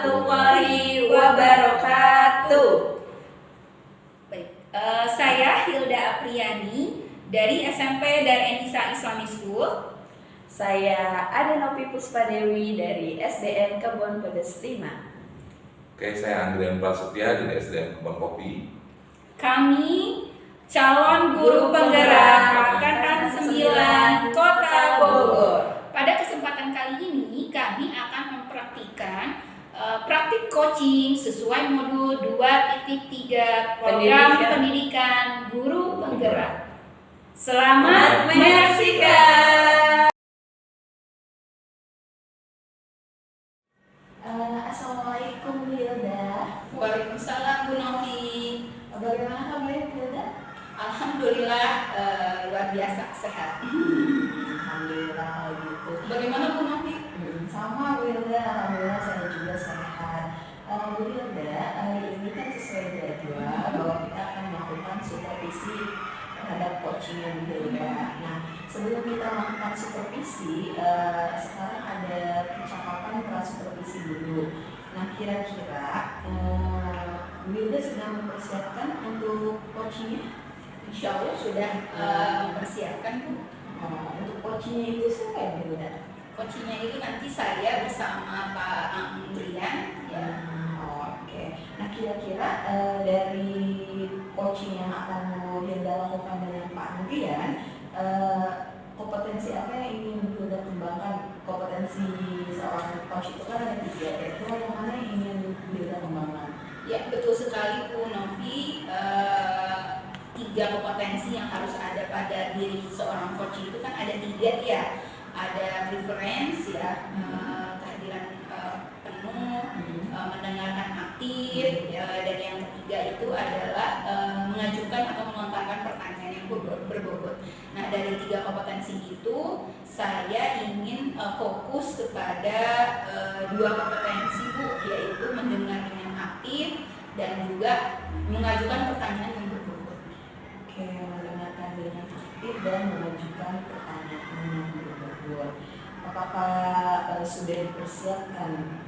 warahmatullahi wabarakatuh. Baik, saya Hilda Apriani dari SMP Darul-Nisa Islamic School. Saya Adenopi Puspadewi dari SDN Kebon Pedes 5. Oke, saya Andrian Prasetya dari SDN Kebon Kopi. Kami calon guru penggerak Angkatan 9 Kota Bogor. Pada kesempatan kali ini kami akan mempraktikkan praktik coaching sesuai modul 2.3 program pendidikan guru penggerak. Selamat menyaksikan. Assalamualaikum Bu Hilda. Waalaikumsalam Bu Novi. Bagaimana kabarnya Bu Hilda? Alhamdulillah luar biasa sehat. Alhamdulillah gitu. Bagaimana Bu Novi? Sama Bu Hilda, alhamdulillah saya juga sehat. Bu Hilda, hari ini kan sesuai jadwal bahwa kita akan melakukan supervisi terhadap coachingnya Bu Hilda. Nah, sebelum kita melakukan supervisi, sekarang ada percakapan pra supervisi dulu. Nah, kira-kira Bu Hilda sudah mempersiapkan untuk coachingnya? Insya Allah sudah mempersiapkan Bu. Untuk coachingnya itu siapa yang Bu Hilda? Coachingnya itu nanti saya bersama Pak Andrian. Ya. Oke. Nah, kira-kira dari coaching yang akan Bu Hilda lakukan dengan Pak Andrian, kompetensi apa yang ingin Bu Hilda kembangkan? Kompetensi seorang coach itu kan ada 3, kira-kira yang mana yang ingin Bu Hilda kembangkan? Ya, betul sekali Bu Novi. 3 kompetensi yang harus ada pada diri seorang coach itu kan ada 3 ya. Ada preference ya, kehadiran penuh, mendengarkan aktif, dan yang ketiga itu adalah mengajukan atau melontarkan pertanyaan yang berbobot. Nah, dari 3 kompetensi itu saya ingin fokus kepada 2 kompetensi Bu, yaitu mendengar dengan aktif dan juga mengajukan pertanyaan yang berbobot. Oke, mendengarkan dengan aktif dan mengajukan pertanyaan yang berbobot. Apakah sudah dipersiapkan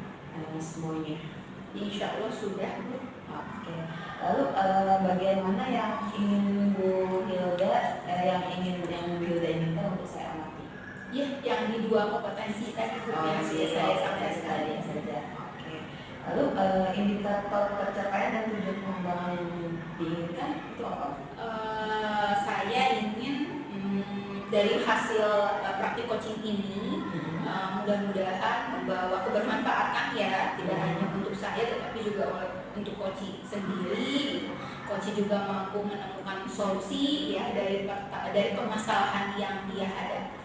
semuanya? Insya Allah sudah Bu. Oke. Lalu bagian mana yang ingin Bu Hilda, yang Bu Hilda inginkan untuk saya amati? Ya, yang di 2 kompetensi tadi Bu, yang sudah saya sampaikan tadi saja. Oke. Lalu indikator pencapaian dan tujuan pengembangan yang diinginkan itu apa? Saya ingin dari hasil praktik coaching ini mudah-mudahan membawa kebermanfaatan ya, tidak hanya untuk saya tetapi juga untuk coaching sendiri. Coaching juga mampu menemukan solusi ya dari permasalahan yang dia hadapi.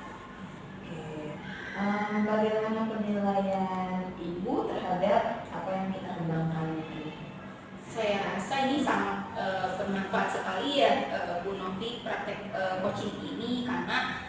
Oke. Bagaimana penilaian Ibu terhadap apa yang kita kembangkan ini? Saya rasa ini sangat bermanfaat sekali ya Bu Novi, praktek coaching ini, karena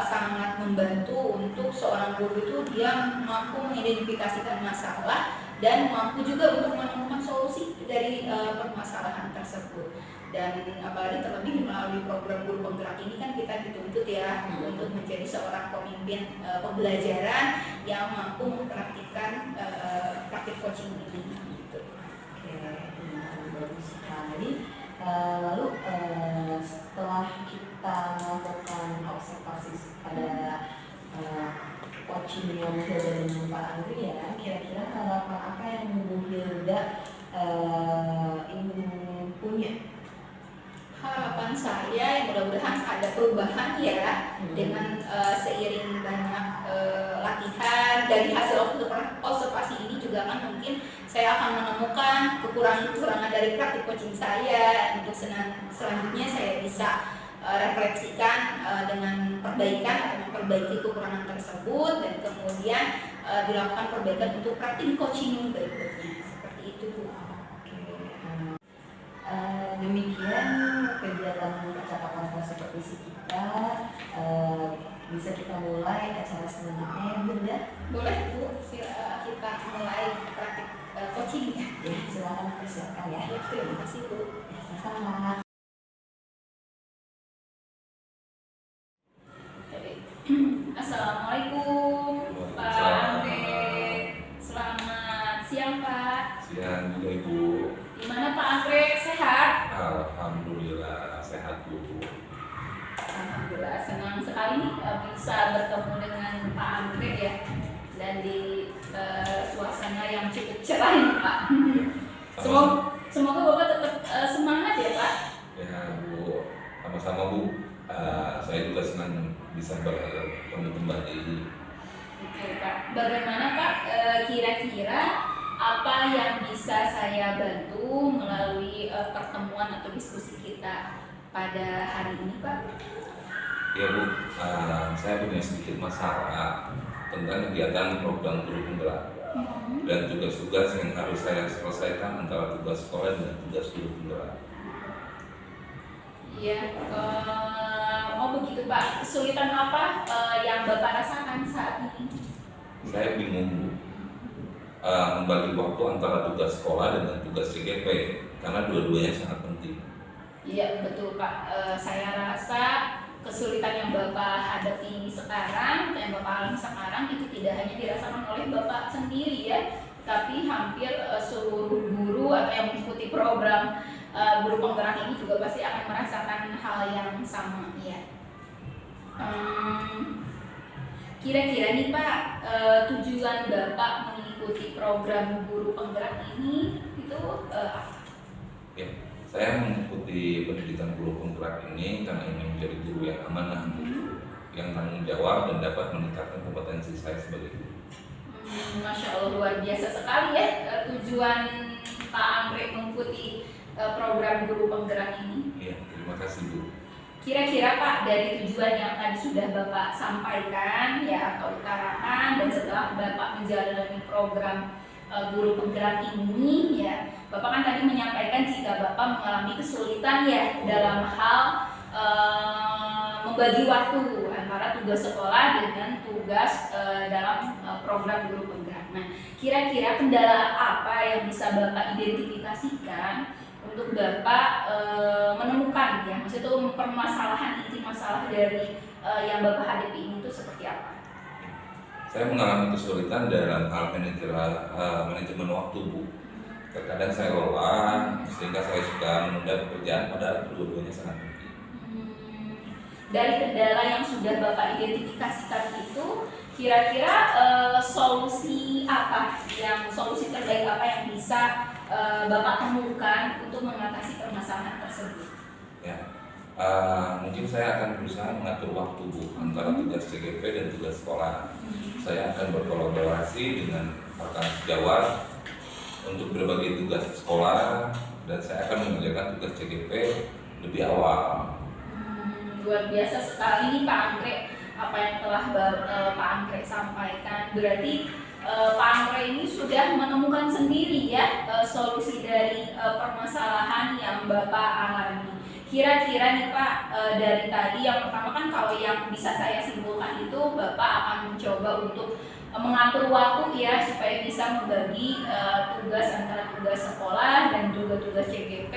sangat membantu untuk seorang guru itu dia mampu mengidentifikasikan masalah dan mampu juga untuk menemukan solusi dari permasalahan tersebut. Dan apalagi terlebih melalui program guru penggerak ini kan kita dituntut ya untuk menjadi seorang pemimpin pembelajaran yang mampu mempraktikkan praktik coaching ini. Bagus sekali. Lalu setelah kita melakukan observasi pada coaching yang Bu Hilda dengan Pak Andrian, kira-kira harapan apa yang Bu Hilda ingin punya? Harapan saya mudah-mudahan ada perubahan ya dengan seiring banyak latihan. Dari hasil observasi ini juga kan mungkin saya akan menemukan kekurangan-kekurangan dari praktik coaching saya. Untuk selanjutnya saya bisa refleksikan dengan perbaikan atau memperbaiki kekurangan tersebut, dan kemudian dilakukan perbaikan untuk praktik coaching berikutnya. Seperti itu Bu. Demikian kegiatan percakapan supervisi kita. Bisa kita mulai acara selanjutnya ya Bu Hilda? Boleh Bu, kita mulai praktik coaching ya. Silakan persiapkan ya. Terima kasih Bu. Sama. Assalamualaikum Pak Andre. Selamat siang Pak. yang cukup cerah ini Pak. Semoga Bapak tetap semangat ya Pak. Ya Bu, sama-sama Bu. Saya juga senang bisa bertemu kembali. Oke Pak, bagaimana Pak kira-kira apa yang bisa saya bantu melalui pertemuan atau diskusi kita pada hari ini Pak? Ya Bu, saya punya sedikit masalah tentang kegiatan program guru penggerak dan tugas-tugas yang harus saya selesaikan antara tugas sekolah dan tugas guru penggerak. Iya, begitu Pak. Kesulitan apa yang Bapak rasakan saat ini? Saya bingung Bu, membagi waktu antara tugas sekolah dengan tugas CGP karena dua-duanya sangat penting. Iya betul Pak. Saya rasa kesulitan yang Bapak hadapi sekarang, yang Bapak alami sekarang itu tidak hanya dirasakan oleh Bapak sendiri ya, tapi hampir seluruh guru atau yang mengikuti program guru penggerak ini juga pasti akan merasakan hal yang sama ya. Kira-kira nih Pak, tujuan Bapak mengikuti program guru penggerak ini itu apa? Ya, saya mengikuti pendidikan guru penggerak ini karena ingin menjadi guru yang amanah, yang tanggung jawab dan dapat meningkatkan kompetensi saya sebagai guru. Masya Allah, luar biasa sekali ya tujuan Pak Anggrek mengikuti program guru penggerak ini. Iya, terima kasih Bu. Kira-kira Pak, dari tujuan yang tadi sudah Bapak sampaikan ya atau utarakan, dan setelah Bapak menjalani program guru penggerak ini ya, Bapak kan tadi menyampaikan jika Bapak mengalami kesulitan ya dalam hal membagi waktu antara tugas sekolah dengan tugas dalam program guru penggerak. Nah, kira-kira kendala apa yang bisa Bapak identifikasikan untuk Bapak menemukan ya, maksudnya itu permasalahan inti masalah dari yang Bapak hadapi ini itu seperti apa? Saya mengalami kesulitan dalam hal manajemen waktu Bu. Terkadang saya lelah sehingga saya suka menunda pekerjaan padahal kedua-duanya sangat penting. Dari kendala yang sudah Bapak identifikasikan itu, kira-kira solusi terbaik apa yang bisa Bapak temukan untuk mengatasi permasalahan tersebut? Ya, mungkin saya akan berusaha mengatur waktu Bu antara tugas CGP dan tugas sekolah. Saya akan berkolaborasi dengan rekan sejawat untuk berbagi tugas sekolah dan saya akan mengerjakan tugas CGP lebih awal. Luar biasa sekali nih Pak Anggrek apa yang telah Pak Anggrek sampaikan. Berarti Pak Anggrek ini sudah menemukan sendiri ya solusi dari permasalahan yang Bapak alami. Kira-kira nih Pak, dari tadi yang pertama kan kalau yang bisa saya simpulkan itu Bapak akan mencoba untuk mengatur waktu ya supaya bisa membagi tugas antara tugas sekolah dan juga tugas CGP.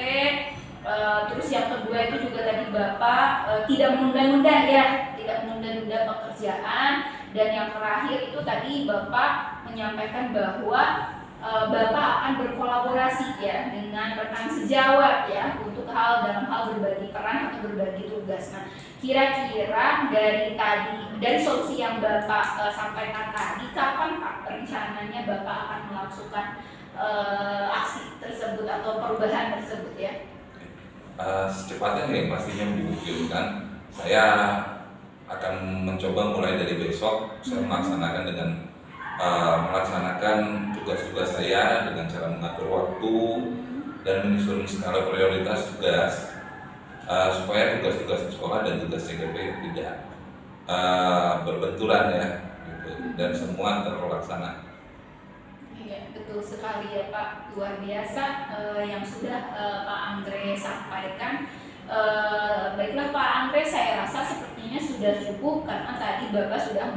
Terus yang kedua itu juga tadi Bapak tidak menunda-nunda ya, tidak menunda-nunda pekerjaan. Dan yang terakhir itu tadi Bapak menyampaikan bahwa Bapak akan berkolaborasi ya dengan rekan sejawat ya untuk dalam hal berbagi peran atau berbagi tugas. Nah, kira-kira dari solusi yang Bapak sampaikan tadi, kapan Pak rencananya Bapak akan melakukan aksi tersebut atau perubahan tersebut ya? Secepatnya ya pastinya dimungkinkan. Saya akan mencoba mulai dari besok. Saya melaksanakan tugas-tugas saya dengan cara mengatur waktu dan menyusun skala prioritas tugas supaya tugas-tugas di sekolah dan tugas CGP tidak berbenturan ya gitu, dan semua terlaksana. Iya, betul sekali ya Pak, luar biasa yang sudah Pak Anggrek sampaikan. Baiklah Pak Anggrek, saya rasa sepertinya sudah cukup karena tadi Bapak sudah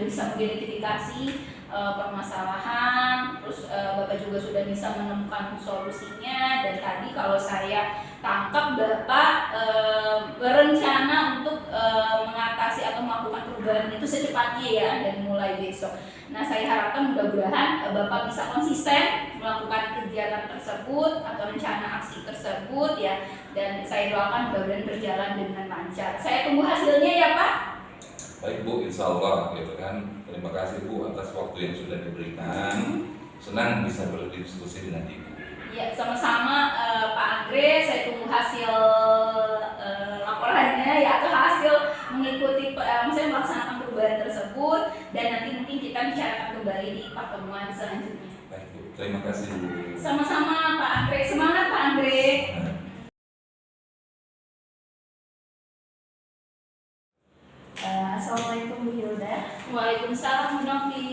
bisa mengidentifikasi permasalahan, terus Bapak juga sudah bisa menemukan solusinya, dan tadi kalau saya tangkap Bapak berencana untuk mengatasi atau melakukan perubahan itu secepatnya ya dan mulai besok. Nah, saya harapkan mudah-mudahan Bapak bisa konsisten melakukan kegiatan tersebut atau rencana aksi tersebut ya, dan saya doakan mudah-mudahan berjalan dengan lancar. Saya tunggu hasilnya ya Pak. Baik Bu, insya Allah gitu kan. Terima kasih Bu atas waktu yang sudah diberikan. senang bisa berdiskusi dengan Ibu. Ya, sama-sama Pak Andre, saya tunggu hasil laporannya ya, atau hasil mengikuti misalnya melaksanakan perubahan tersebut, dan nanti mungkin kita bicarakan kembali di pertemuan selanjutnya. Baik Bu, terima kasih Bu. Sama-sama Pak Andre, semangat Pak Andre. Assalamualaikum Bu Hilda. Waalaikumsalam Bu Novi.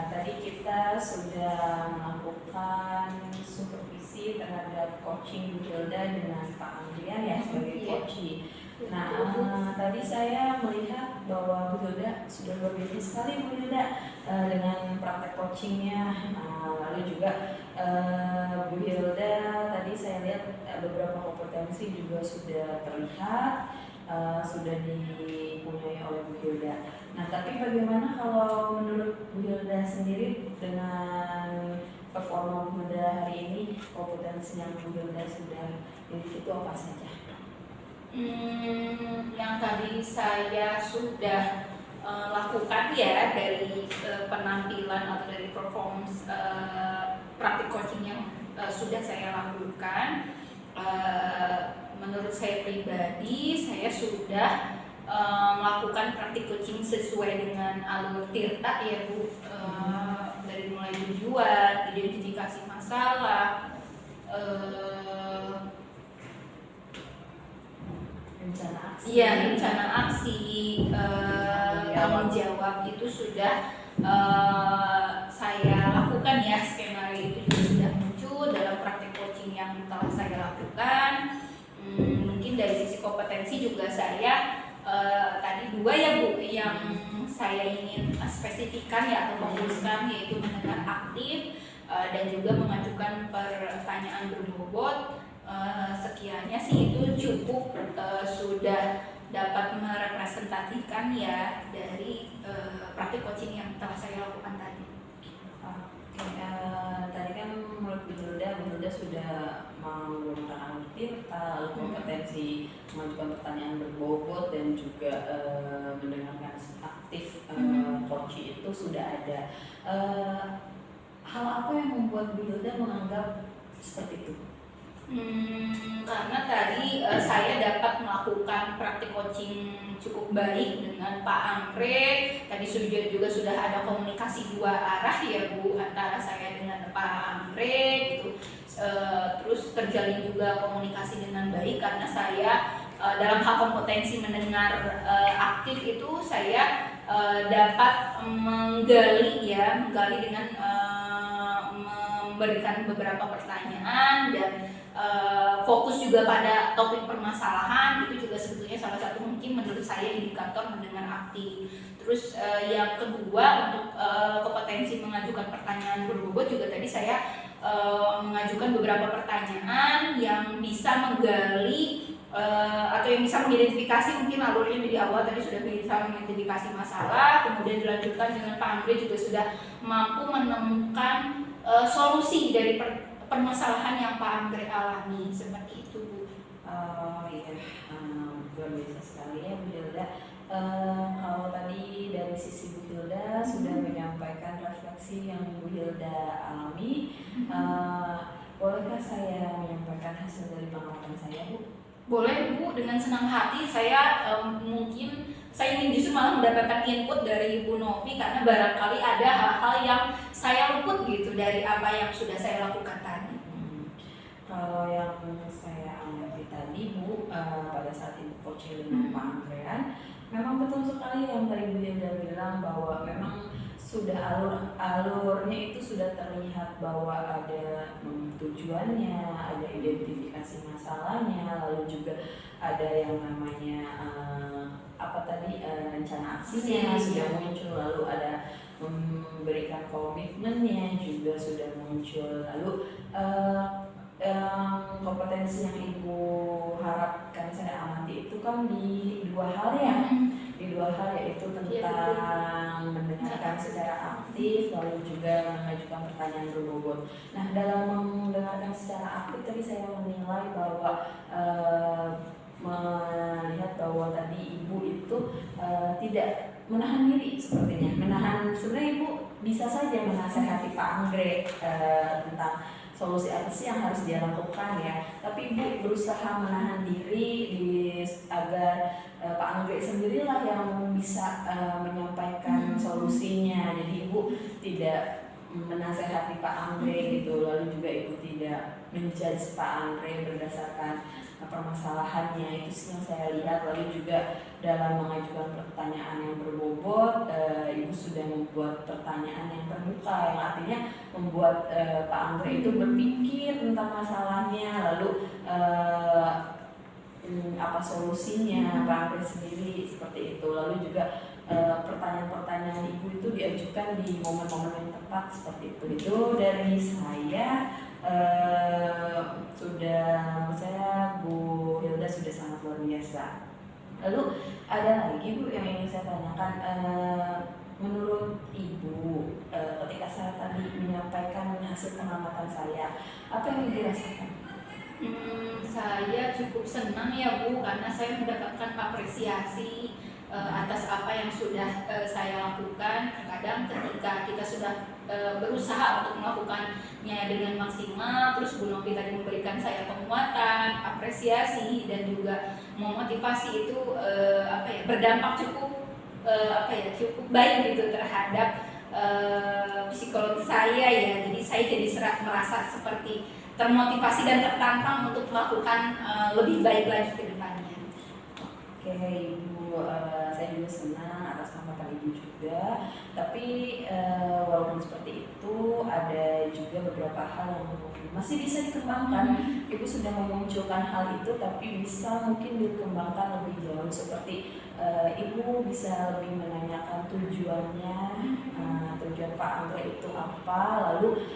Tadi kita sudah melakukan supervisi terhadap coaching Bu Hilda dengan Pak Andrian ya sebagai coach. Nah, tadi saya melihat bahwa Bu Hilda sudah luar biasa sekali Bu Hilda dengan praktek coachingnya. Lalu juga Bu Hilda tadi saya lihat beberapa kompetensi juga sudah terlihat. Sudah dipunyai oleh Bu Hilda. Nah, tapi bagaimana kalau menurut Bu Hilda sendiri dengan performa Bu Hilda hari ini, kompetensi yang Bu Hilda sudah miliki itu apa saja? Yang tadi saya sudah lakukan ya dari penampilan atau dari performance praktik coaching yang sudah saya lakukan. Menurut saya pribadi, saya sudah melakukan praktik coaching sesuai dengan alur Tirta ya Bu, dari mulai tujuan, identifikasi masalah, Rencana aksi. iya rencana aksi, tanggung jawab itu sudah saya lakukan ya, skenario itu juga sudah muncul dalam praktik coaching yang telah saya lakukan. Mungkin dari sisi kompetensi juga saya tadi dua ya Bu yang saya ingin spesifikkan ya atau fokuskan, yaitu mendengar aktif dan juga mengajukan pertanyaan berbobot. Sekiannya sih itu cukup sudah dapat merepresentasikan ya dari praktik coaching yang telah saya lakukan tadi. Tadi kan menurut Bu Hilda sudah menggunakan Tirta, lalu kompetensi mengajukan pertanyaan berbobot dan juga mendengarkan aktif coach itu sudah ada. Hal apa yang membuat Bu Hilda menganggap seperti itu? Karena tadi saya dapat melakukan praktik coaching cukup baik dengan Pak Andre. Tadi juga sudah ada komunikasi dua arah ya Bu antara saya dengan Pak Andre gitu. Terus terjalin juga komunikasi dengan baik karena saya dalam hal kompetensi mendengar aktif itu saya dapat menggali dengan memberikan beberapa pertanyaan dan fokus juga pada topik permasalahan. Itu juga sebetulnya salah satu mungkin menurut saya indikator mendengar aktif. Terus yang kedua untuk kompetensi mengajukan pertanyaan berbobot juga tadi saya mengajukan beberapa pertanyaan yang bisa menggali atau yang bisa mengidentifikasi, mungkin alurnya dari awal tadi sudah bisa mengidentifikasi masalah, kemudian dilanjutkan dengan Pak Andre juga sudah mampu menemukan solusi dari permasalahan yang Pak Andre alami, seperti itu Bu. Iya, luar biasa sekali ya Bu Hilda. Kalau tadi dari sisi Bu Hilda sudah menyampaikan refleksi yang Bu Hilda alami, bolehkah saya menyampaikan hasil dari pengamatan saya Bu? Boleh Bu, dengan senang hati. Saya mungkin saya ingin justru malah mendapatkan input dari Bu Novi karena barangkali ada hal-hal yang saya luput gitu dari apa yang sudah saya lakukan tadi. Kalau yang saya amati tadi Bu, pada saat Ibu coaching dengan Pak Andrean, memang betul sekali yang tadi Bu Hilda bilang bahwa memang sudah alurnya itu sudah terlihat bahwa ada tujuannya, ada identifikasi masalahnya, lalu juga ada yang namanya rencana aksinya sudah muncul, lalu ada memberikan komitmennya juga sudah muncul, lalu kompetensi yang Ibu harapkan saya amati itu kan di dua hal ya, yaitu tentang mendengarkan secara aktif lalu juga mengajukan pertanyaan berbobot. Nah, dalam mendengarkan secara aktif tadi saya menilai bahwa melihat bahwa tadi Ibu itu tidak menahan diri sepertinya, sebenarnya Ibu bisa saja menasehati Pak Anggrek tentang solusi apa sih yang harus dia lakukan ya. Tapi Ibu berusaha menahan diri agar Pak Anggrek sendirilah yang bisa menyampaikan solusinya. Jadi Ibu tidak menasehati Pak Anggrek gitu, lalu juga Ibu tidak menjudge Pak Anggrek berdasarkan permasalahannya. Itu sih yang saya lihat. Lalu juga dalam mengajukan pertanyaan yang berbobot, Ibu sudah membuat pertanyaan yang terbuka, yang artinya membuat Pak Anggrek itu berpikir tentang masalahnya, lalu apa solusinya Pak Anggrek sendiri, seperti itu. Lalu juga pertanyaan-pertanyaan Ibu itu diajukan di momen-momen yang tepat, seperti itu. Itu dari saya. Saya Bu Hilda sudah sangat luar biasa. Lalu ada lagi Bu yang ingin saya tanyakan. Menurut Ibu, ketika saya tadi menyampaikan hasil pengamatan saya, apa yang Ibu rasakan? Saya cukup senang ya Bu, karena saya mendapatkan apresiasi atas apa yang sudah saya lakukan. Terkadang ketika kita sudah berusaha untuk melakukannya dengan maksimal, terus Bu Novi tadi memberikan saya penguatan, apresiasi, dan juga memotivasi, itu berdampak cukup cukup baik gitu terhadap psikologi saya ya. Jadi saya jadi merasa seperti termotivasi dan tertantang untuk melakukan lebih baik lagi ke depannya. Oke Ibu, saya juga senang atas pengamatan Ibu juga. Tapi walaupun seperti itu, ada juga beberapa hal yang masih bisa dikembangkan. Ibu sudah memunculkan hal itu, tapi bisa mungkin dikembangkan lebih jauh. Seperti Ibu bisa lebih menanyakan tujuannya, tujuan Pak Anggrek itu apa. Lalu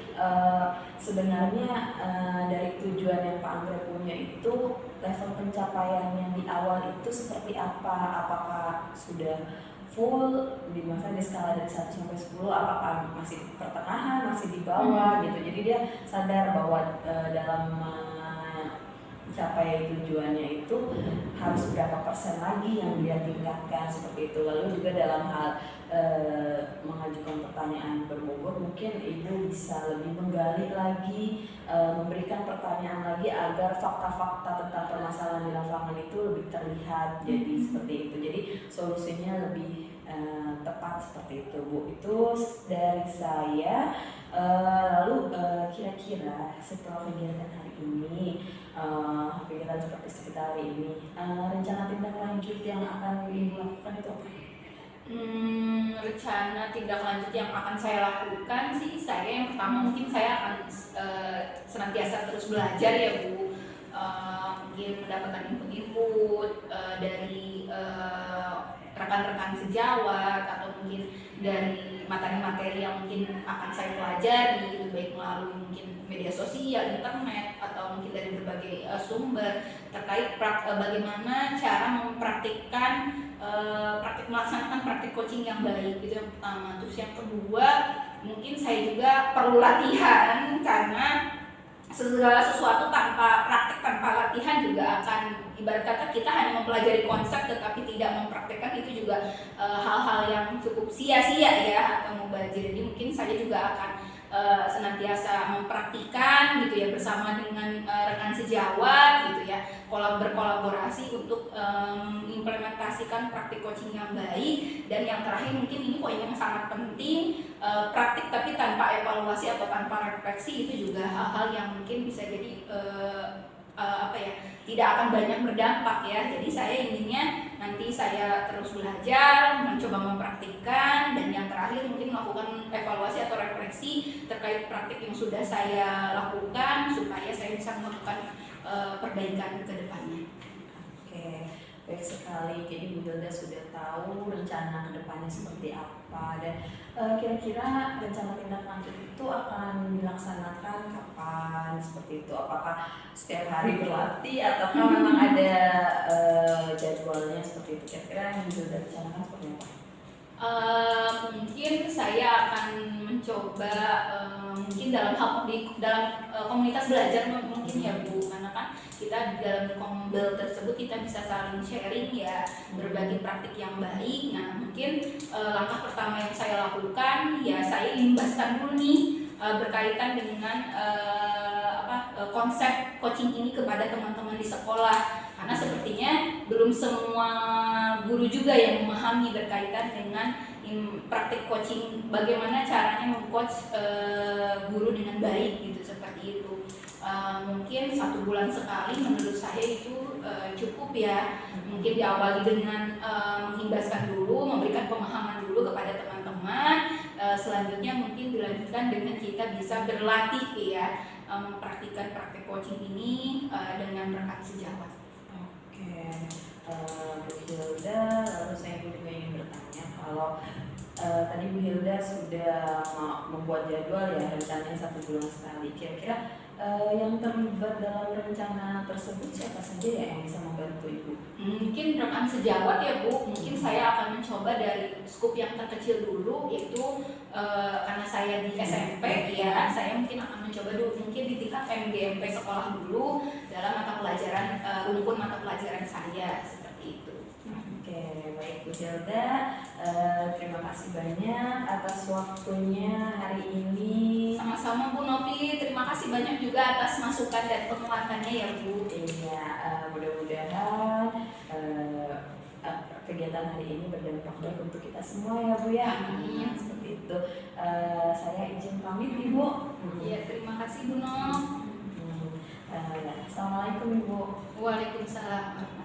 sebenarnya dari tujuan yang Pak Anggrek punya itu, level pencapaiannya di awal itu seperti apa? Apakah sudah full di skala dari 1 sampai 10, apakah masih di pertengahan, masih di bawah gitu. Jadi dia sadar bahwa dalam mencapai tujuannya itu harus berapa persen lagi yang dia tingkatkan, seperti itu. Lalu juga dalam hal mengajukan pertanyaan berbobot, mungkin Ibu bisa lebih menggali lagi, memberikan pertanyaan lagi agar fakta-fakta tentang permasalahan di lapangan itu lebih terlihat. Jadi seperti itu. Jadi solusinya lebih tepat, seperti itu Bu. Itu dari saya. Lalu kira-kira setelah kegiatan hari ini, kegiatan seperti hari ini, rencana tindak lanjut yang akan Ibu lakukan itu apa? Rencana tindak lanjut yang akan saya lakukan sih, saya yang pertama mungkin saya akan senantiasa terus belajar ya Bu. Mungkin mendapatkan input dari rekan-rekan sejawat, atau mungkin dari materi-materi yang mungkin akan saya pelajari, baik melalui mungkin media sosial, internet, atau mungkin dari berbagai sumber terkait bagaimana cara mempraktikkan melaksanakan praktik coaching yang baik. Itu yang pertama. Terus yang kedua, mungkin saya juga perlu latihan, karena segala sesuatu tanpa praktik, tanpa latihan juga akan, ibarat kata kita hanya mempelajari konsep tetapi tidak mempraktikkan, itu juga hal-hal yang cukup sia-sia ya, atau mubazir. Jadi mungkin saya juga akan senantiasa mempraktikkan gitu ya, bersama dengan rekan sejawat gitu ya, berkolaborasi untuk mengimplementasikan praktik coaching yang baik. Dan yang terakhir, mungkin ini poin yang sangat penting, praktik tapi tanpa evaluasi atau tanpa refleksi, itu juga hal-hal yang mungkin bisa jadi tidak akan banyak berdampak ya. Jadi saya inginnya nanti saya terus belajar, mencoba mempraktikkan, dan yang terakhir mungkin melakukan evaluasi atau refleksi terkait praktik yang sudah saya lakukan, supaya saya bisa melakukan perbaikan ke depannya. Oke, baik sekali. Jadi Bu Hilda sudah tahu rencana kedepannya seperti apa, dan kira-kira rencana tindak lanjut itu akan dilaksanakan kapan, seperti itu? Apakah setiap hari berlatih, ataukah memang ada jadwalnya seperti itu? Kira-kira yang Bu Hilda rencanakan seperti apa? Mungkin saya akan mencoba mungkin dalam komunitas belajar mungkin ya Bu, karena kan kita di dalam kombel tersebut kita bisa saling sharing ya, berbagi praktik yang baik. Nah mungkin langkah pertama yang saya lakukan ya saya limbaskan dulu nih berkaitan dengan konsep coaching ini kepada teman-teman di sekolah, karena sepertinya belum semua guru juga yang memahami berkaitan dengan praktik coaching, bagaimana caranya meng-coach guru dengan baik gitu, seperti itu. Mungkin 1 bulan sekali menurut saya itu cukup ya. Mungkin diawali dengan menghimbaskan dulu, memberikan pemahaman dulu kepada teman-teman. Selanjutnya mungkin dilanjutkan dengan kita bisa berlatih ya, mempraktikkan praktik coaching ini dengan rekan sejawat. Oke, Bu Hilda, lalu saya juga ingin bertanya kalau tadi Bu Hilda sudah membuat jadwal ya, rencananya 1 bulan sekali. Kira-kira yang terlibat dalam rencana tersebut siapa saja ya yang bisa membantu Ibu? Mungkin rekan sejawat ya Bu, mungkin saya akan mencoba dari skup yang terkecil dulu, yaitu karena saya di SMP ya, saya mungkin akan mencoba dulu mungkin di tingkat MGMP sekolah dulu dalam mata pelajaran rumpun mata pelajaran saya, seperti itu. Oke, baik Bu Hilda, terima kasih banyak atas waktunya hari ini. Sama-sama Bu Novi, terima kasih banyak juga atas masukan dan penguatannya ya Bu. Iya, mudah-mudahan kegiatan hari ini berdampak baik untuk kita semua ya Bu ya. Amin. Seperti itu. Saya izin pamit Ibu. Iya, terima kasih Bu Nov. Assalamualaikum Ibu. Waalaikumsalam.